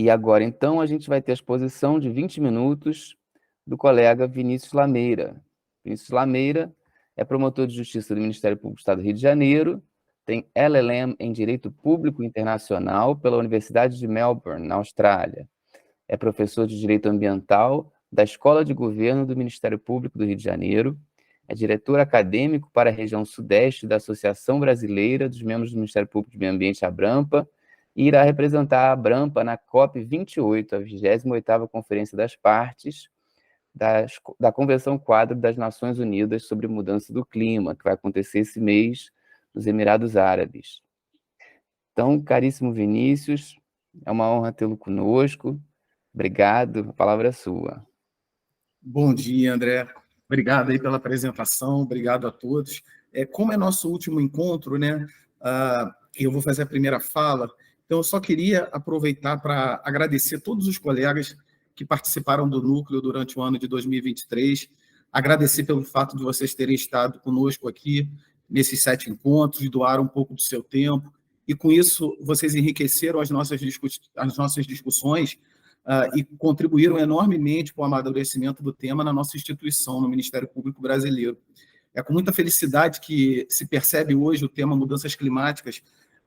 E agora, então, a gente vai ter a exposição de 20 minutos do colega Vinícius Lameira. Vinícius Lameira é promotor de justiça do Ministério Público do Estado do Rio de Janeiro, tem LLM em Direito Público Internacional pela Universidade de Melbourne, na Austrália. É professor de Direito Ambiental da Escola de Governo do Ministério Público do Rio de Janeiro, é diretor acadêmico para a região sudeste da Associação Brasileira dos Membros do Ministério Público de Meio Ambiente, ABRAMPA, e irá representar a ABRAMPA na COP28, a 28ª Conferência das Partes da Convenção Quadro das Nações Unidas sobre Mudança do Clima, que vai acontecer esse mês nos Emirados Árabes. Então, caríssimo Vinícius, é uma honra tê-lo conosco. Obrigado, a palavra é sua. Bom dia, André. Obrigado aí pela apresentação, obrigado a todos. Como é nosso último encontro, né? Eu vou fazer a primeira fala, então eu só queria aproveitar para agradecer todos os colegas que participaram do Núcleo durante o ano de 2023, agradecer pelo fato de vocês terem estado conosco aqui nesses 7 encontros, doaram um pouco do seu tempo, e com isso vocês enriqueceram as nossas discussões e contribuíram enormemente para o amadurecimento do tema na nossa instituição, no Ministério Público Brasileiro. É com muita felicidade que se percebe hoje o tema mudanças climáticas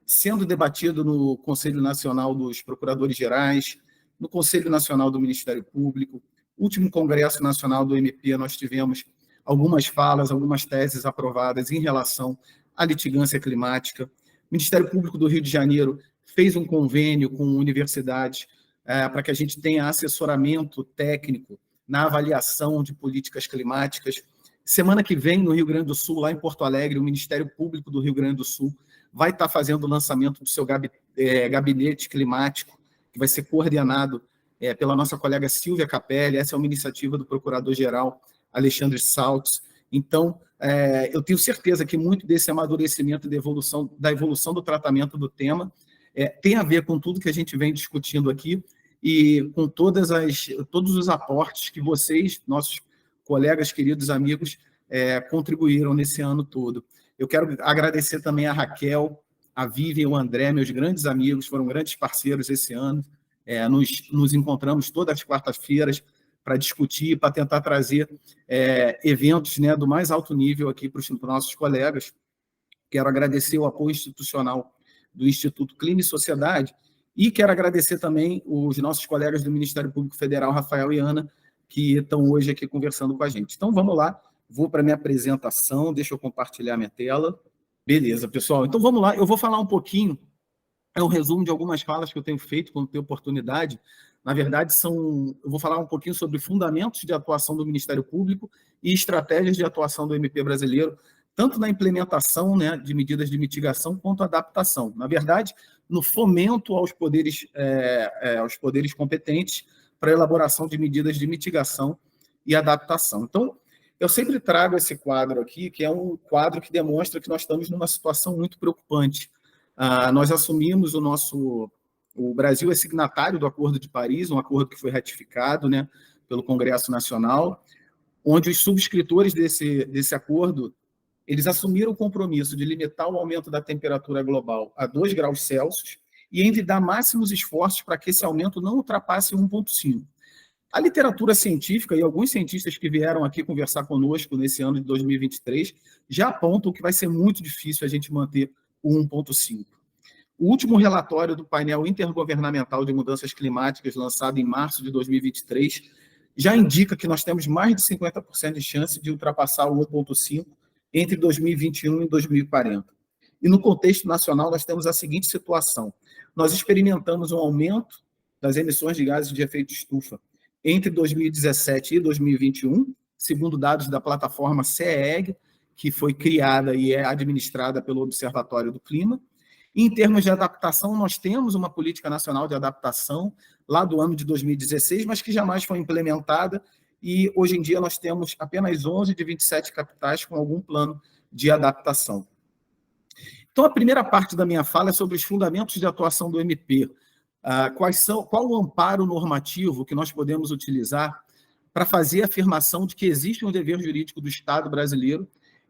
sendo debatido no Conselho Nacional dos Procuradores Gerais, no Conselho Nacional do Ministério Público. Último Congresso Nacional do MP, nós tivemos algumas falas, algumas teses aprovadas em relação à litigância climática. O Ministério Público do Rio de Janeiro fez um convênio com universidades para que a gente tenha assessoramento técnico na avaliação de políticas climáticas. Semana que vem, no Rio Grande do Sul, lá em Porto Alegre, o Ministério Público do Rio Grande do Sul vai estar fazendo o lançamento do seu gabinete climático, que vai ser coordenado pela nossa colega Silvia Capelli. Essa é uma iniciativa do Procurador-Geral Alexandre Saltz. Então, eu tenho certeza que muito desse amadurecimento da evolução do tratamento do tema tem a ver com tudo que a gente vem discutindo aqui e com todos os aportes que vocês, nossos colegas, queridos amigos, contribuíram nesse ano todo. Eu quero agradecer também a Raquel, a Vivian e o André, meus grandes amigos, foram grandes parceiros esse ano. Nos encontramos todas as quartas-feiras para discutir, para tentar trazer eventos, né, do mais alto nível aqui para os nossos colegas. Quero agradecer o apoio institucional do Instituto Clima e Sociedade e quero agradecer também os nossos colegas do Ministério Público Federal, Rafael e Ana, que estão hoje aqui conversando com a gente. Então, vamos lá, vou para a minha apresentação, deixa eu compartilhar minha tela. Beleza, pessoal. Então, vamos lá, eu vou falar um pouquinho, um resumo de algumas falas que eu tenho feito quando tenho oportunidade. Na verdade, eu vou falar um pouquinho sobre fundamentos de atuação do Ministério Público e estratégias de atuação do MP brasileiro, tanto na implementação, né, de medidas de mitigação quanto adaptação. Na verdade, no fomento aos poderes competentes para a elaboração de medidas de mitigação e adaptação. Então, eu sempre trago esse quadro aqui, que é um quadro que demonstra que nós estamos numa situação muito preocupante. Nós assumimos o Brasil é signatário do Acordo de Paris, um acordo que foi ratificado, né, pelo Congresso Nacional, onde os subscritores desse acordo eles assumiram o compromisso de limitar o aumento da temperatura global a 2 graus Celsius e em dar máximos esforços para que esse aumento não ultrapasse 1,5. A literatura científica e alguns cientistas que vieram aqui conversar conosco nesse ano de 2023 já apontam que vai ser muito difícil a gente manter o 1,5. O último relatório do painel intergovernamental de mudanças climáticas, lançado em março de 2023, já indica que nós temos mais de 50% de chance de ultrapassar o 1,5 entre 2021 e 2040. E no contexto nacional, nós temos a seguinte situação. Nós experimentamos um aumento das emissões de gases de efeito estufa entre 2017 e 2021, segundo dados da plataforma CEEG, que foi criada e é administrada pelo Observatório do Clima. E, em termos de adaptação, nós temos uma política nacional de adaptação lá do ano de 2016, mas que jamais foi implementada, e hoje em dia nós temos apenas 11 de 27 capitais com algum plano de adaptação. Então, a primeira parte da minha fala é sobre os fundamentos de atuação do MP. Qual o amparo normativo que nós podemos utilizar para fazer a afirmação de que existe um dever jurídico do Estado brasileiro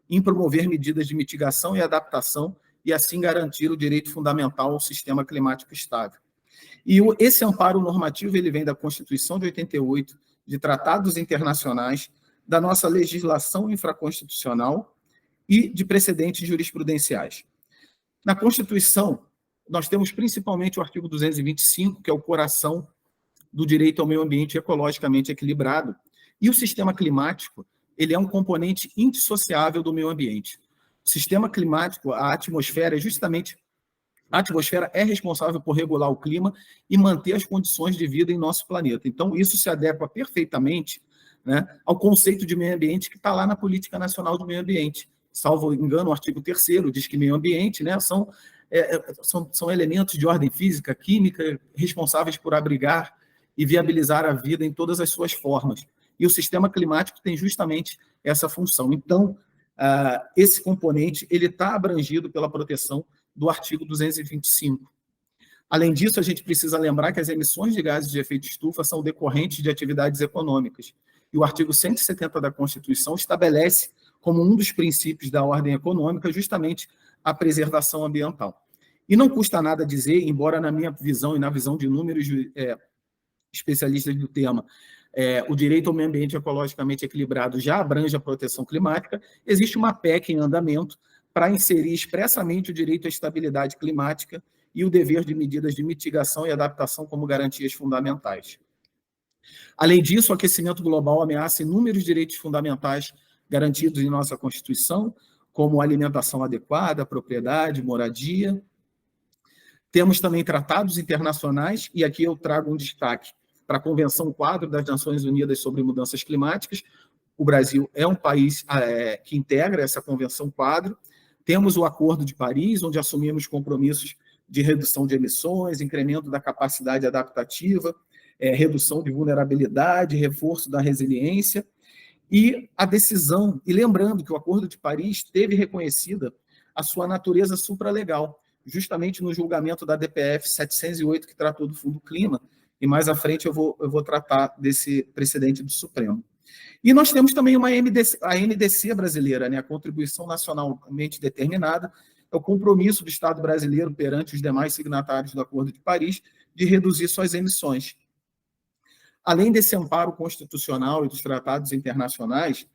em promover medidas de mitigação e adaptação e, assim, garantir o direito fundamental ao sistema climático estável. E esse amparo normativo ele vem da Constituição de 88, de tratados internacionais, da nossa legislação infraconstitucional e de precedentes jurisprudenciais. Na Constituição, nós temos principalmente o artigo 225, que é o coração do direito ao meio ambiente ecologicamente equilibrado, e o sistema climático, ele é um componente indissociável do meio ambiente. O sistema climático, a atmosfera, a atmosfera é responsável por regular o clima e manter as condições de vida em nosso planeta. Então, isso se adequa perfeitamente, né, ao conceito de meio ambiente que está lá na Política Nacional do Meio Ambiente. Salvo engano, o artigo 3º diz que meio ambiente, né, são elementos de ordem física, química, responsáveis por abrigar e viabilizar a vida em todas as suas formas. E o sistema climático tem justamente essa função. Então, esse componente ele está abrangido pela proteção do artigo 225. Além disso, a gente precisa lembrar que as emissões de gases de efeito estufa são decorrentes de atividades econômicas. E o artigo 170 da Constituição estabelece como um dos princípios da ordem econômica justamente a preservação ambiental. E não custa nada dizer, embora na minha visão e na visão de inúmeros especialistas do tema, o direito ao meio ambiente ecologicamente equilibrado já abrange a proteção climática, existe uma PEC em andamento para inserir expressamente o direito à estabilidade climática e o dever de medidas de mitigação e adaptação como garantias fundamentais. Além disso, o aquecimento global ameaça inúmeros direitos fundamentais garantidos em nossa Constituição, como alimentação adequada, propriedade, moradia. Temos também tratados internacionais, e aqui eu trago um destaque para a Convenção Quadro das Nações Unidas sobre Mudanças Climáticas. O Brasil é um país que integra essa Convenção Quadro. Temos o Acordo de Paris, onde assumimos compromissos de redução de emissões, incremento da capacidade adaptativa, redução de vulnerabilidade, reforço da resiliência, e a decisão, e lembrando que o Acordo de Paris teve reconhecida a sua natureza supralegal, justamente no julgamento da DPF 708, que tratou do Fundo Clima, e mais à frente eu vou tratar desse precedente do Supremo. E nós temos também a NDC brasileira, né, a Contribuição Nacionalmente Determinada, é o compromisso do Estado brasileiro perante os demais signatários do Acordo de Paris de reduzir suas emissões. Além desse amparo constitucional e dos tratados internacionais,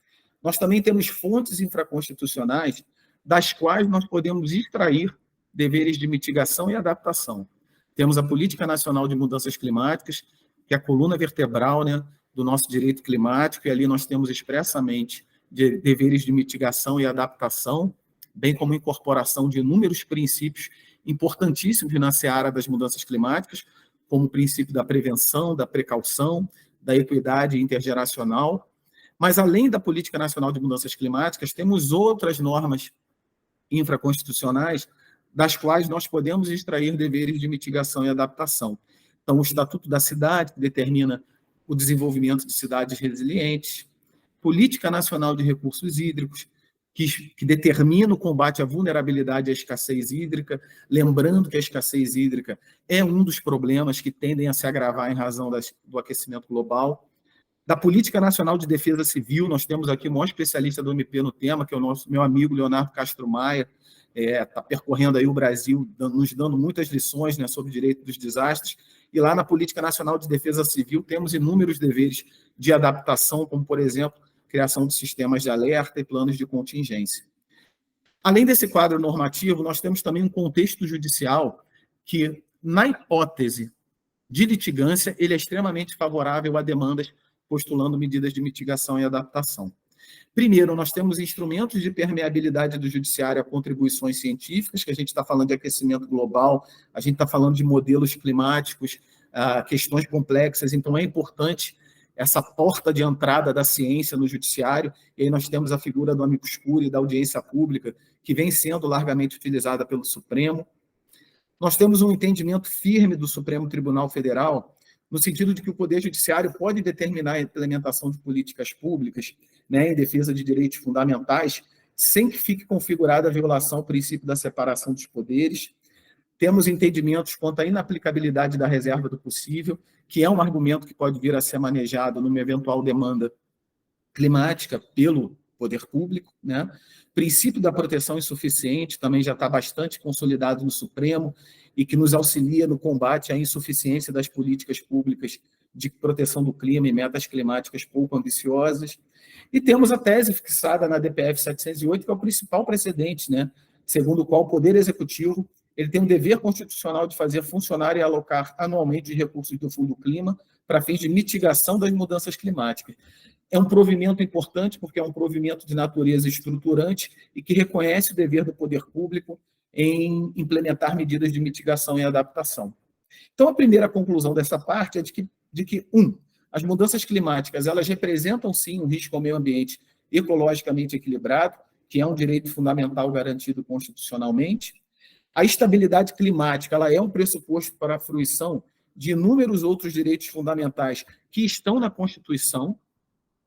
nós também temos fontes infraconstitucionais das quais nós podemos extrair deveres de mitigação e adaptação. Temos a Política Nacional de Mudanças Climáticas, que é a coluna vertebral, né, do nosso direito climático, e ali nós temos expressamente deveres de mitigação e adaptação, bem como incorporação de inúmeros princípios importantíssimos na seara das mudanças climáticas, como o princípio da prevenção, da precaução, da equidade intergeracional. Mas, além da Política Nacional de Mudanças Climáticas, temos outras normas infraconstitucionais das quais nós podemos extrair deveres de mitigação e adaptação. Então, o Estatuto da Cidade, que determina o desenvolvimento de cidades resilientes, Política Nacional de Recursos Hídricos, que determina o combate à vulnerabilidade à escassez hídrica, lembrando que a escassez hídrica é um dos problemas que tendem a se agravar em razão do aquecimento global. Da Política Nacional de Defesa Civil, nós temos aqui o maior especialista do MP no tema, que é o meu amigo Leonardo Castro Maia, está percorrendo aí o Brasil, nos dando muitas lições, né, sobre o direito dos desastres, e lá na Política Nacional de Defesa Civil temos inúmeros deveres de adaptação, como, por exemplo, criação de sistemas de alerta e planos de contingência. Além desse quadro normativo, nós temos também um contexto judicial que, na hipótese de litigância, ele é extremamente favorável a demandas postulando medidas de mitigação e adaptação. Primeiro, nós temos instrumentos de permeabilidade do judiciário a contribuições científicas, que a gente está falando de aquecimento global, a gente está falando de modelos climáticos, questões complexas, então é importante essa porta de entrada da ciência no judiciário, e aí nós temos a figura do amicus curiae, da audiência pública, que vem sendo largamente utilizada pelo Supremo. Nós temos um entendimento firme do Supremo Tribunal Federal, no sentido de que o Poder Judiciário pode determinar a implementação de políticas públicas, né, em defesa de direitos fundamentais, sem que fique configurada a violação ao princípio da separação dos poderes. Temos entendimentos quanto à inaplicabilidade da reserva do possível, que é um argumento que pode vir a ser manejado numa eventual demanda climática pelo poder público, né? Princípio da proteção insuficiente também já está bastante consolidado no Supremo, e que nos auxilia no combate à insuficiência das políticas públicas de proteção do clima e metas climáticas pouco ambiciosas. E temos a tese fixada na DPF 708, que é o principal precedente, né, segundo o qual o Poder Executivo ele tem um dever constitucional de fazer funcionar e alocar anualmente os recursos do Fundo Clima para fins de mitigação das mudanças climáticas. É um provimento importante, porque é um provimento de natureza estruturante e que reconhece o dever do poder público em implementar medidas de mitigação e adaptação. Então, a primeira conclusão dessa parte é de que as mudanças climáticas elas representam, sim, um risco ao meio ambiente ecologicamente equilibrado, que é um direito fundamental garantido constitucionalmente. A estabilidade climática ela é um pressuposto para a fruição de inúmeros outros direitos fundamentais que estão na Constituição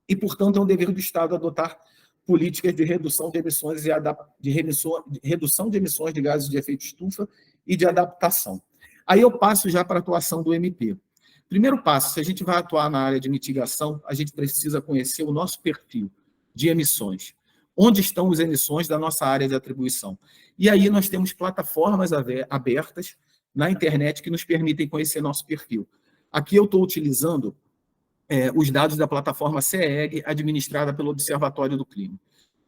e, portanto, é um dever do Estado adotar políticas de redução de emissões redução de emissões de gases de efeito estufa e de adaptação. Aí eu passo já para a atuação do MP. Primeiro passo, se a gente vai atuar na área de mitigação, a gente precisa conhecer o nosso perfil de emissões. Onde estão as emissões da nossa área de atribuição? E aí nós temos plataformas abertas na internet que nos permitem conhecer nosso perfil. Aqui eu estou utilizando os dados da plataforma CEEG, administrada pelo Observatório do Clima.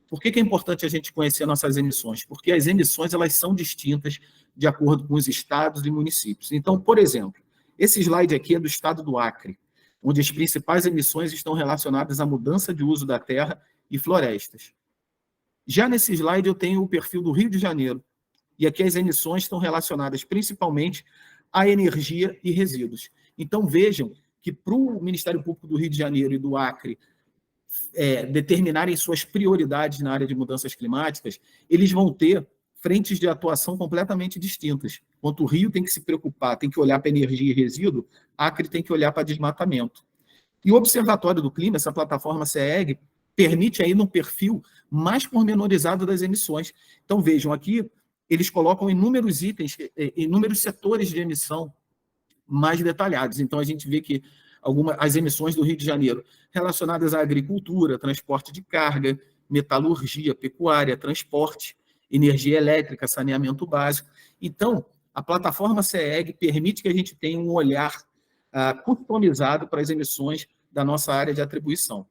Por que é importante a gente conhecer nossas emissões? Porque as emissões elas são distintas de acordo com os estados e municípios. Então, por exemplo, esse slide aqui é do estado do Acre, onde as principais emissões estão relacionadas à mudança de uso da terra e florestas. Já nesse slide eu tenho o perfil do Rio de Janeiro, e aqui as emissões estão relacionadas principalmente à energia e resíduos. Então, vejam que para o Ministério Público do Rio de Janeiro e do Acre determinarem suas prioridades na área de mudanças climáticas, eles vão ter frentes de atuação completamente distintas. Enquanto o Rio tem que se preocupar, tem que olhar para energia e resíduo, Acre tem que olhar para desmatamento. E o Observatório do Clima, essa plataforma CEEG, permite aí um perfil mais pormenorizado das emissões. Então, vejam, aqui eles colocam inúmeros itens, inúmeros setores de emissão mais detalhados. Então, a gente vê que as emissões do Rio de Janeiro relacionadas à agricultura, transporte de carga, metalurgia, pecuária, transporte, energia elétrica, saneamento básico. Então, a plataforma CEEG permite que a gente tenha um olhar customizado para as emissões da nossa área de atribuição.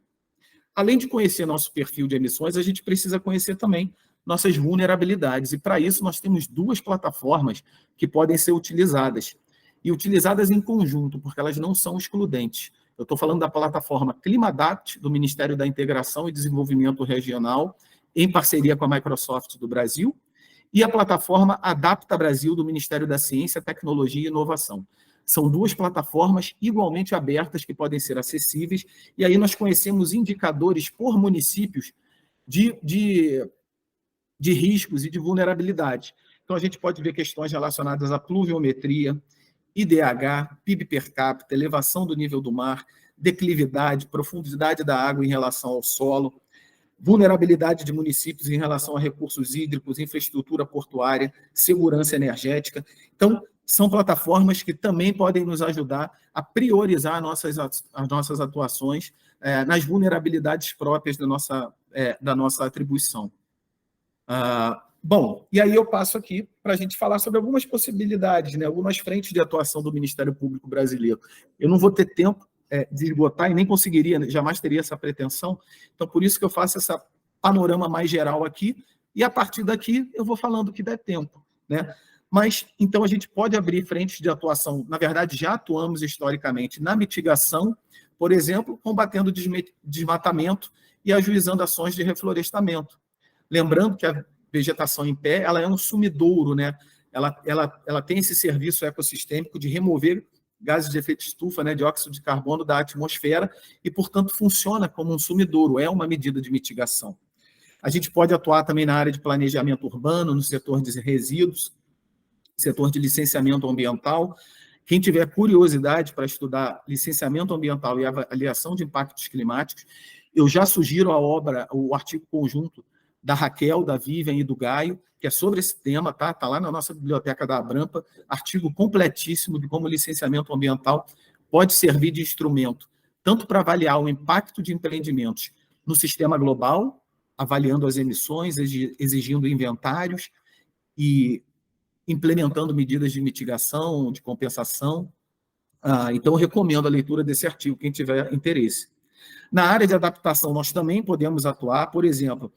Além de conhecer nosso perfil de emissões, a gente precisa conhecer também nossas vulnerabilidades. E, para isso, nós temos duas plataformas que podem ser utilizadas. E utilizadas em conjunto, porque elas não são excludentes. Eu estou falando da plataforma ClimaDapt, do Ministério da Integração e Desenvolvimento Regional, em parceria com a Microsoft do Brasil, e a plataforma Adapta Brasil, do Ministério da Ciência, Tecnologia e Inovação. São duas plataformas igualmente abertas que podem ser acessíveis, e aí nós conhecemos indicadores por municípios de riscos e de vulnerabilidade. Então, a gente pode ver questões relacionadas à pluviometria, IDH, PIB per capita, elevação do nível do mar, declividade, profundidade da água em relação ao solo, vulnerabilidade de municípios em relação a recursos hídricos, infraestrutura portuária, segurança energética. Então, são plataformas que também podem nos ajudar a priorizar as nossas atuações nas vulnerabilidades próprias da nossa atribuição. Bom, e aí eu passo aqui para a gente falar sobre algumas possibilidades, né, algumas frentes de atuação do Ministério Público brasileiro. Eu não vou ter tempo de esgotar e nem conseguiria, jamais teria essa pretensão, então por isso que eu faço esse panorama mais geral aqui, e a partir daqui eu vou falando o que der tempo, né? Mas, então, a gente pode abrir frentes de atuação, na verdade, já atuamos historicamente na mitigação, por exemplo, combatendo desmatamento e ajuizando ações de reflorestamento. Lembrando que a vegetação em pé, ela é um sumidouro, né? Ela tem esse serviço ecossistêmico de remover gases de efeito estufa, né, dióxido de carbono da atmosfera e, portanto, funciona como um sumidouro, é uma medida de mitigação. A gente pode atuar também na área de planejamento urbano, no setor de resíduos, setor de licenciamento ambiental. Quem tiver curiosidade para estudar licenciamento ambiental e avaliação de impactos climáticos, eu já sugiro a obra, o artigo conjunto da Raquel, da Vivian e do Gaio, que é sobre esse tema, tá? Está lá na nossa biblioteca da Abrampa, artigo completíssimo de como o licenciamento ambiental pode servir de instrumento, tanto para avaliar o impacto de empreendimentos no sistema global, avaliando as emissões, exigindo inventários e implementando medidas de mitigação, de compensação. Então, eu recomendo a leitura desse artigo, quem tiver interesse. Na área de adaptação, nós também podemos atuar, por exemplo,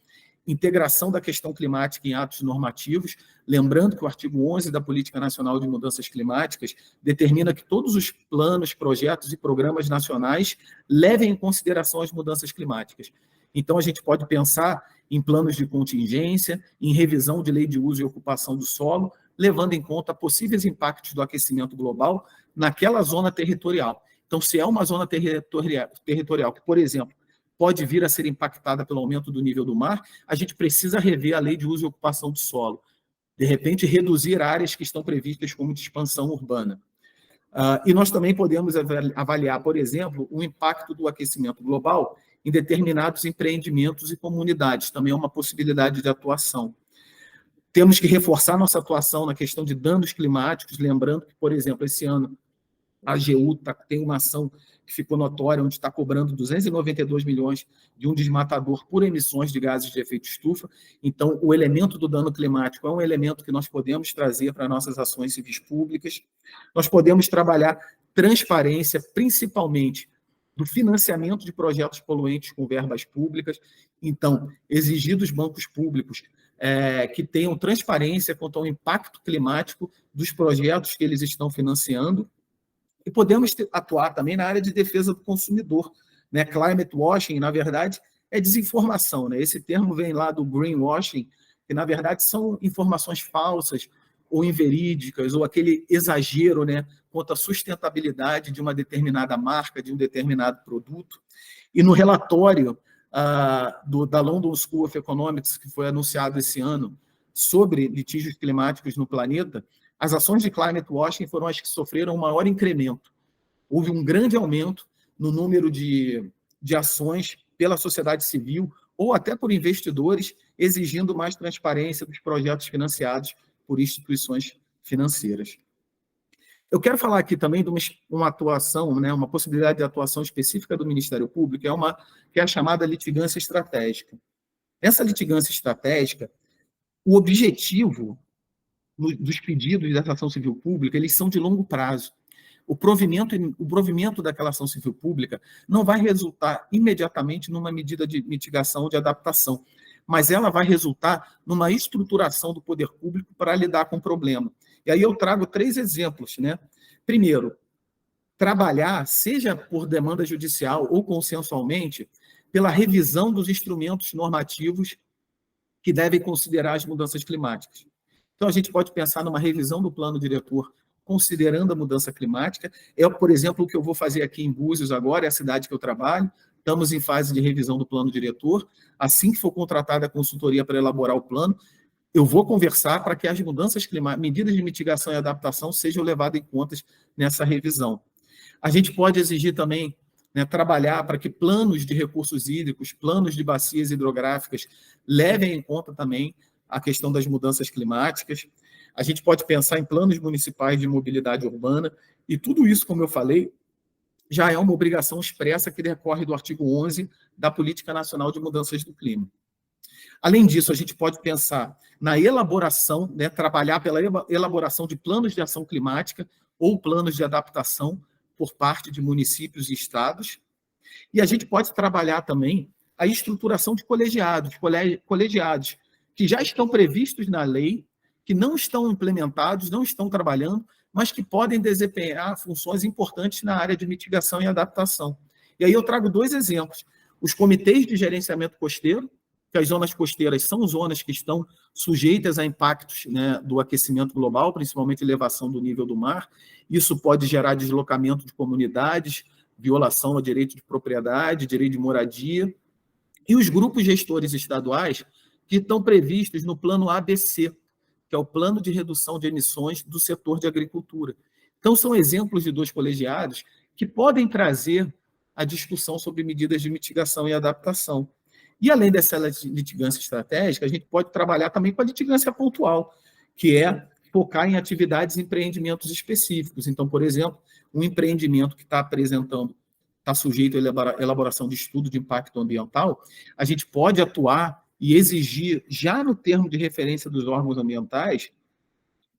integração da questão climática em atos normativos, lembrando que o artigo 11 da Política Nacional de Mudanças Climáticas determina que todos os planos, projetos e programas nacionais levem em consideração as mudanças climáticas. Então, a gente pode pensar em planos de contingência, em revisão de lei de uso e ocupação do solo, levando em conta possíveis impactos do aquecimento global naquela zona territorial. Então, se é uma zona territorial que, por exemplo, pode vir a ser impactada pelo aumento do nível do mar, a gente precisa rever a lei de uso e ocupação do solo. De repente, reduzir áreas que estão previstas como de expansão urbana. E nós também podemos avaliar, por exemplo, o impacto do aquecimento global em determinados empreendimentos e comunidades. Também é uma possibilidade de atuação. Temos que reforçar nossa atuação na questão de danos climáticos, lembrando que, por exemplo, esse ano, a AGU tem uma ação que ficou notória, onde está cobrando 292 milhões de um desmatador por emissões de gases de efeito estufa. Então, o elemento do dano climático é um elemento que nós podemos trazer para nossas ações civis públicas. Nós podemos trabalhar transparência, principalmente do financiamento de projetos poluentes com verbas públicas. Então, exigir dos bancos públicos que tenham transparência quanto ao impacto climático dos projetos que eles estão financiando. E podemos atuar também na área de defesa do consumidor. Né? Climate washing, na verdade, é desinformação. Né? Esse termo vem lá do greenwashing, que, na verdade, são informações falsas ou inverídicas, ou aquele exagero, né, quanto à sustentabilidade de uma determinada marca, de um determinado produto. E no relatório da London School of Economics, que foi anunciado esse ano, sobre litígios climáticos no planeta, as ações de climate washing foram as que sofreram o maior incremento. Houve um grande aumento no número de ações pela sociedade civil ou até por investidores exigindo mais transparência dos projetos financiados por instituições financeiras. Eu quero falar aqui também de uma atuação, né, uma possibilidade de atuação específica do Ministério Público, que é a chamada litigância estratégica. Essa litigância estratégica, o objetivo dos pedidos dessa ação civil pública, eles são de longo prazo. O provimento daquela ação civil pública não vai resultar imediatamente numa medida de mitigação ou de adaptação, mas ela vai resultar numa estruturação do poder público para lidar com o problema. E aí eu trago 3 exemplos. Né? Primeiro, trabalhar, seja por demanda judicial ou consensualmente, pela revisão dos instrumentos normativos que devem considerar as mudanças climáticas. Então, a gente pode pensar numa revisão do plano diretor considerando a mudança climática. Por exemplo, o que eu vou fazer aqui em Búzios agora, é a cidade que eu trabalho. Estamos em fase de revisão do plano diretor. Assim que for contratada a consultoria para elaborar o plano, eu vou conversar para que as mudanças climáticas, medidas de mitigação e adaptação sejam levadas em conta nessa revisão. A gente pode exigir também, né, trabalhar para que planos de recursos hídricos, planos de bacias hidrográficas levem em conta também a questão das mudanças climáticas. A gente pode pensar em planos municipais de mobilidade urbana, e tudo isso, como eu falei, já é uma obrigação expressa que decorre do artigo 11 da Política Nacional de Mudanças do Clima. Além disso, a gente pode pensar na elaboração, né, trabalhar pela elaboração de planos de ação climática ou planos de adaptação por parte de municípios e estados. E a gente pode trabalhar também a estruturação de colegiados que já estão previstos na lei, que não estão implementados, não estão trabalhando, mas que podem desempenhar funções importantes na área de mitigação e adaptação. E aí eu trago 2 exemplos. Os comitês de gerenciamento costeiro, que as zonas costeiras são zonas que estão sujeitas a impactos, né, do aquecimento global, principalmente elevação do nível do mar. Isso pode gerar deslocamento de comunidades, violação ao direito de propriedade, direito de moradia. E os grupos gestores estaduais, que estão previstos no plano ABC, que é o Plano de Redução de Emissões do Setor de Agricultura. Então, são exemplos de 2 colegiados que podem trazer a discussão sobre medidas de mitigação e adaptação. E, além dessa litigância estratégica, a gente pode trabalhar também com a litigância pontual, que é focar em atividades e empreendimentos específicos. Então, por exemplo, um empreendimento que está sujeito à elaboração de estudo de impacto ambiental, a gente pode atuar e exigir, já no termo de referência dos órgãos ambientais,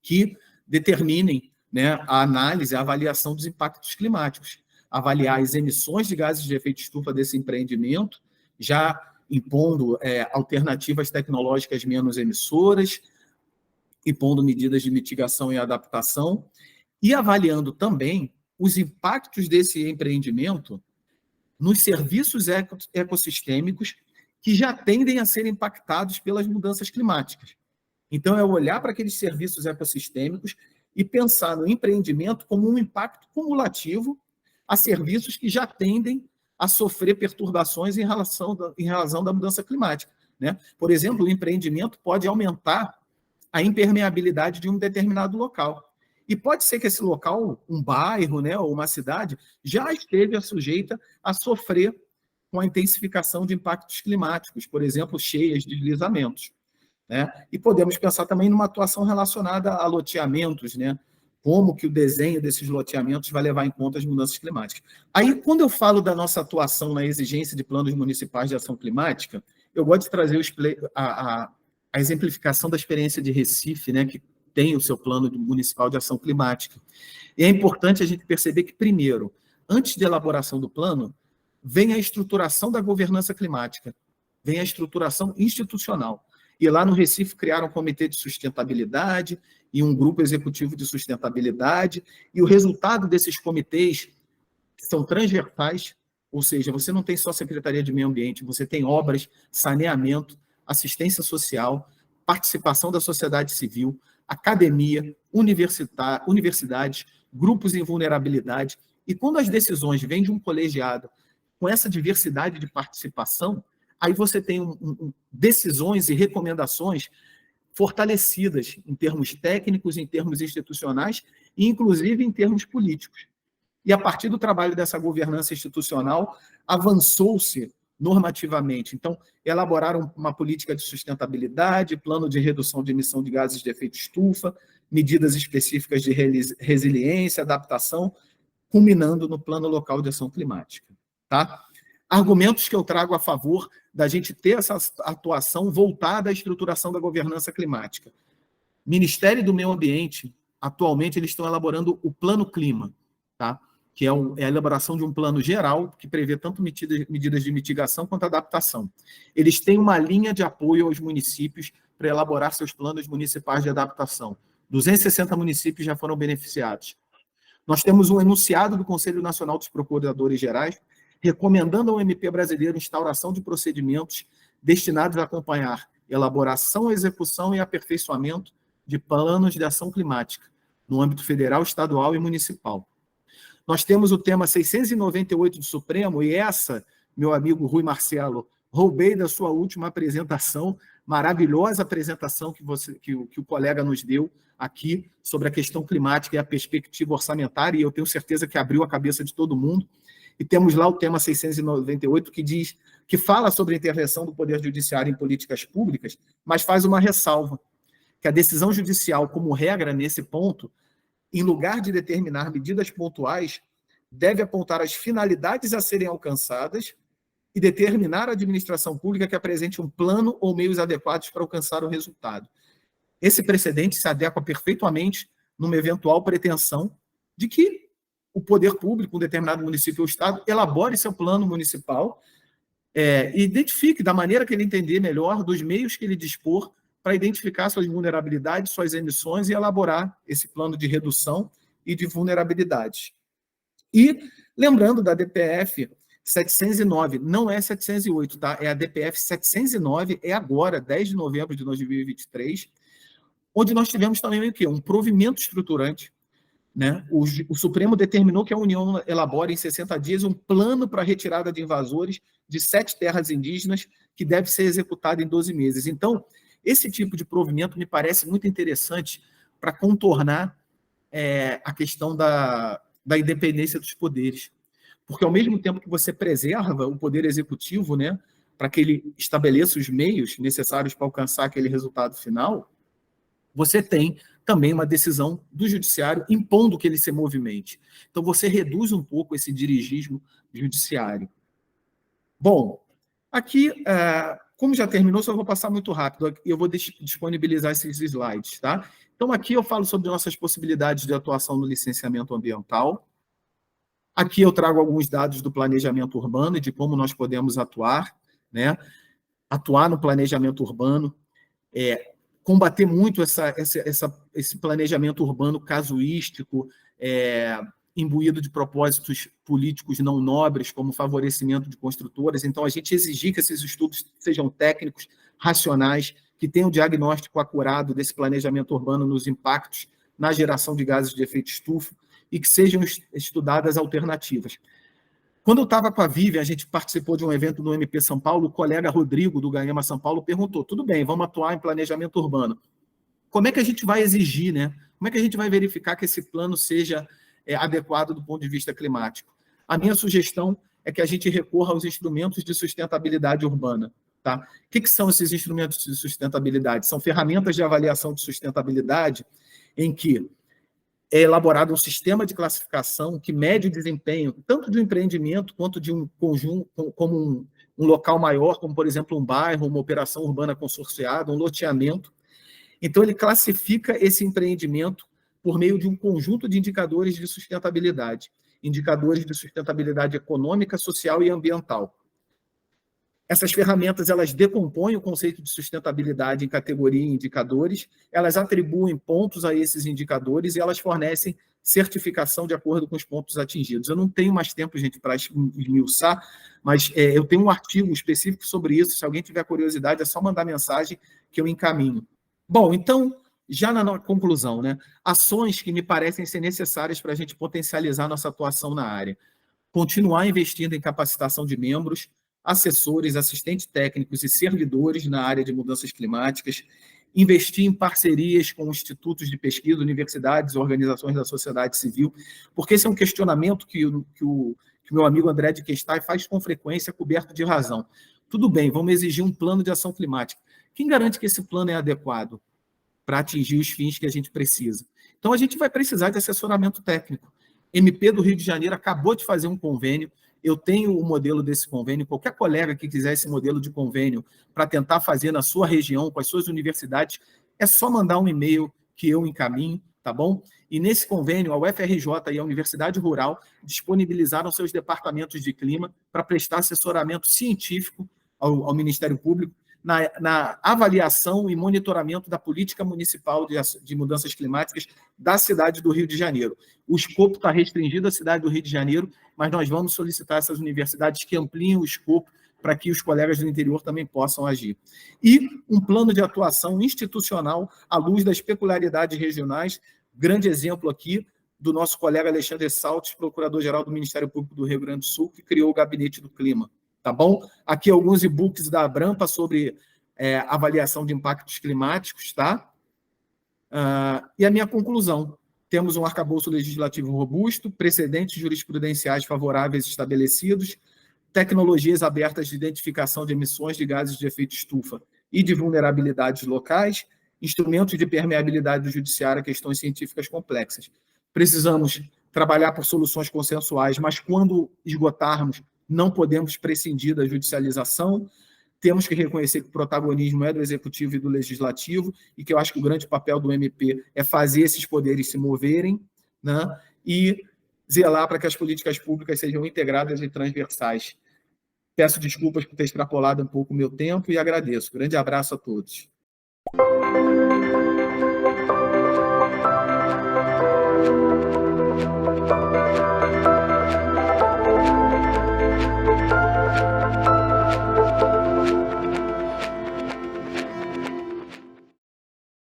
que determinem, né, a análise, a avaliação dos impactos climáticos, avaliar as emissões de gases de efeito estufa desse empreendimento, já impondo alternativas tecnológicas menos emissoras, impondo medidas de mitigação e adaptação, e avaliando também os impactos desse empreendimento nos serviços ecossistêmicos que já tendem a ser impactados pelas mudanças climáticas. Então, é olhar para aqueles serviços ecossistêmicos e pensar no empreendimento como um impacto cumulativo a serviços que já tendem a sofrer perturbações em razão da mudança climática, né? Por exemplo, o empreendimento pode aumentar a impermeabilidade de um determinado local. E pode ser que esse local, um bairro, né, ou uma cidade, já esteja sujeita a sofrer com a intensificação de impactos climáticos, por exemplo, cheias, deslizamentos, né? E podemos pensar também numa atuação relacionada a loteamentos, né? Como que o desenho desses loteamentos vai levar em conta as mudanças climáticas. Aí, quando eu falo da nossa atuação na exigência de planos municipais de ação climática, eu gosto de trazer a exemplificação da experiência de Recife, né, que tem o seu plano municipal de ação climática. E é importante a gente perceber que, primeiro, antes da elaboração do plano, vem a estruturação da governança climática, vem a estruturação institucional. E lá no Recife criaram um comitê de sustentabilidade e um grupo executivo de sustentabilidade, e o resultado desses comitês são transversais, ou seja, você não tem só Secretaria de Meio Ambiente, você tem obras, saneamento, assistência social, participação da sociedade civil, academia, universidades, grupos em vulnerabilidade. E quando as decisões vêm de um colegiado com essa diversidade de participação, aí você tem decisões e recomendações fortalecidas em termos técnicos, em termos institucionais e, inclusive, em termos políticos. E, a partir do trabalho dessa governança institucional, avançou-se normativamente. Então, elaboraram uma política de sustentabilidade, plano de redução de emissão de gases de efeito estufa, medidas específicas de resiliência, adaptação, culminando no Plano Local de Ação Climática. Tá? Argumentos que eu trago a favor da gente ter essa atuação voltada à estruturação da governança climática. Ministério do Meio Ambiente, atualmente, eles estão elaborando o Plano Clima, tá? Que é a elaboração de um plano geral que prevê tanto medidas de mitigação quanto adaptação. Eles têm uma linha de apoio aos municípios para elaborar seus planos municipais de adaptação. 260 municípios já foram beneficiados. Nós temos um enunciado do Conselho Nacional dos Procuradores Gerais recomendando ao MP brasileiro a instauração de procedimentos destinados a acompanhar elaboração, execução e aperfeiçoamento de planos de ação climática no âmbito federal, estadual e municipal. Nós temos o tema 698 do Supremo, e essa, meu amigo Rui Marcelo, roubei da sua última apresentação, maravilhosa apresentação que o colega nos deu aqui sobre a questão climática e a perspectiva orçamentária, e eu tenho certeza que abriu a cabeça de todo mundo. E temos lá o tema 698, que fala sobre a intervenção do Poder Judiciário em políticas públicas, mas faz uma ressalva, que a decisão judicial, como regra nesse ponto, em lugar de determinar medidas pontuais, deve apontar as finalidades a serem alcançadas e determinar a administração pública que apresente um plano ou meios adequados para alcançar o resultado. Esse precedente se adequa perfeitamente numa eventual pretensão de que o poder público, um determinado município ou estado, elabore seu plano municipal e identifique, da maneira que ele entender melhor, dos meios que ele dispor para identificar suas vulnerabilidades, suas emissões e elaborar esse plano de redução e de vulnerabilidades. E, lembrando da DPF 709, não é 708, tá? É a DPF 709, é agora, 10 de novembro de 2023, onde nós tivemos também o quê? Um provimento estruturante, né? O Supremo determinou que a União elabore em 60 dias um plano para a retirada de invasores de 7 terras indígenas, que deve ser executado em 12 meses. Então, esse tipo de provimento me parece muito interessante para contornar a questão da independência dos poderes. Porque, ao mesmo tempo que você preserva o poder executivo, né, para que ele estabeleça os meios necessários para alcançar aquele resultado final, você tem também uma decisão do judiciário impondo que ele se movimente. Então, você reduz um pouco esse dirigismo judiciário. Bom, aqui, Como já terminou, só vou passar muito rápido, e eu vou disponibilizar esses slides, tá? Então, aqui eu falo sobre nossas possibilidades de atuação no licenciamento ambiental. Aqui eu trago alguns dados do planejamento urbano e de como nós podemos atuar, né? Atuar no planejamento urbano, combater muito esse planejamento urbano casuístico, imbuído de propósitos políticos não nobres, como favorecimento de construtoras. Então, a gente exigir que esses estudos sejam técnicos, racionais, que tenham diagnóstico acurado desse planejamento urbano nos impactos na geração de gases de efeito estufa e que sejam estudadas alternativas. Quando eu estava com a Vivian, a gente participou de um evento no MP São Paulo, o colega Rodrigo, do Ganhama São Paulo, perguntou, tudo bem, vamos atuar em planejamento urbano. Como é que a gente vai exigir, né? Como é que a gente vai verificar que esse plano seja adequado do ponto de vista climático? A minha sugestão é que a gente recorra aos instrumentos de sustentabilidade urbana. Tá? O que são esses instrumentos de sustentabilidade? São ferramentas de avaliação de sustentabilidade em que é elaborado um sistema de classificação que mede o desempenho tanto de um empreendimento quanto de um conjunto, como um local maior, como, por exemplo, um bairro, uma operação urbana consorciada, um loteamento. Então, ele classifica esse empreendimento por meio de um conjunto de indicadores de sustentabilidade econômica, social e ambiental. Essas ferramentas, elas decompõem o conceito de sustentabilidade em categoria e indicadores, elas atribuem pontos a esses indicadores e elas fornecem certificação de acordo com os pontos atingidos. Eu não tenho mais tempo, gente, para esmiuçar, mas eu tenho um artigo específico sobre isso. Se alguém tiver curiosidade, é só mandar mensagem que eu encaminho. Bom, então, já na conclusão, né? Ações que me parecem ser necessárias para a gente potencializar nossa atuação na área. Continuar investindo em capacitação de membros, assessores, assistentes técnicos e servidores na área de mudanças climáticas, investir em parcerias com institutos de pesquisa, universidades, organizações da sociedade civil, porque esse é um questionamento que o meu amigo André de Questay faz com frequência, coberto de razão. Tudo bem, vamos exigir um plano de ação climática. Quem garante que esse plano é adequado para atingir os fins que a gente precisa? Então, a gente vai precisar de assessoramento técnico. MP do Rio de Janeiro acabou de fazer um convênio. Eu tenho o modelo desse convênio. Qualquer colega que quiser esse modelo de convênio para tentar fazer na sua região, com as suas universidades, é só mandar um e-mail que eu encaminho, tá bom? E nesse convênio, a UFRJ e a Universidade Rural disponibilizaram seus departamentos de clima para prestar assessoramento científico ao Ministério Público na avaliação e monitoramento da política municipal de mudanças climáticas da cidade do Rio de Janeiro. O escopo está restringido à cidade do Rio de Janeiro, mas nós vamos solicitar essas universidades que ampliem o escopo para que os colegas do interior também possam agir. E um plano de atuação institucional à luz das peculiaridades regionais, grande exemplo aqui do nosso colega Alexandre Saltes, procurador-geral do Ministério Público do Rio Grande do Sul, que criou o Gabinete do Clima. Tá bom? Aqui alguns e-books da Abrampa sobre avaliação de impactos climáticos, tá? E a minha conclusão. Temos um arcabouço legislativo robusto, precedentes jurisprudenciais favoráveis estabelecidos, tecnologias abertas de identificação de emissões de gases de efeito estufa e de vulnerabilidades locais, instrumentos de permeabilidade do judiciário a questões científicas complexas. Precisamos trabalhar por soluções consensuais, mas quando esgotarmos, não podemos prescindir da judicialização, temos que reconhecer que o protagonismo é do Executivo e do Legislativo, e que eu acho que o grande papel do MP é fazer esses poderes se moverem, né, e zelar para que as políticas públicas sejam integradas e transversais. Peço desculpas por ter extrapolado um pouco o meu tempo e agradeço. Grande abraço a todos.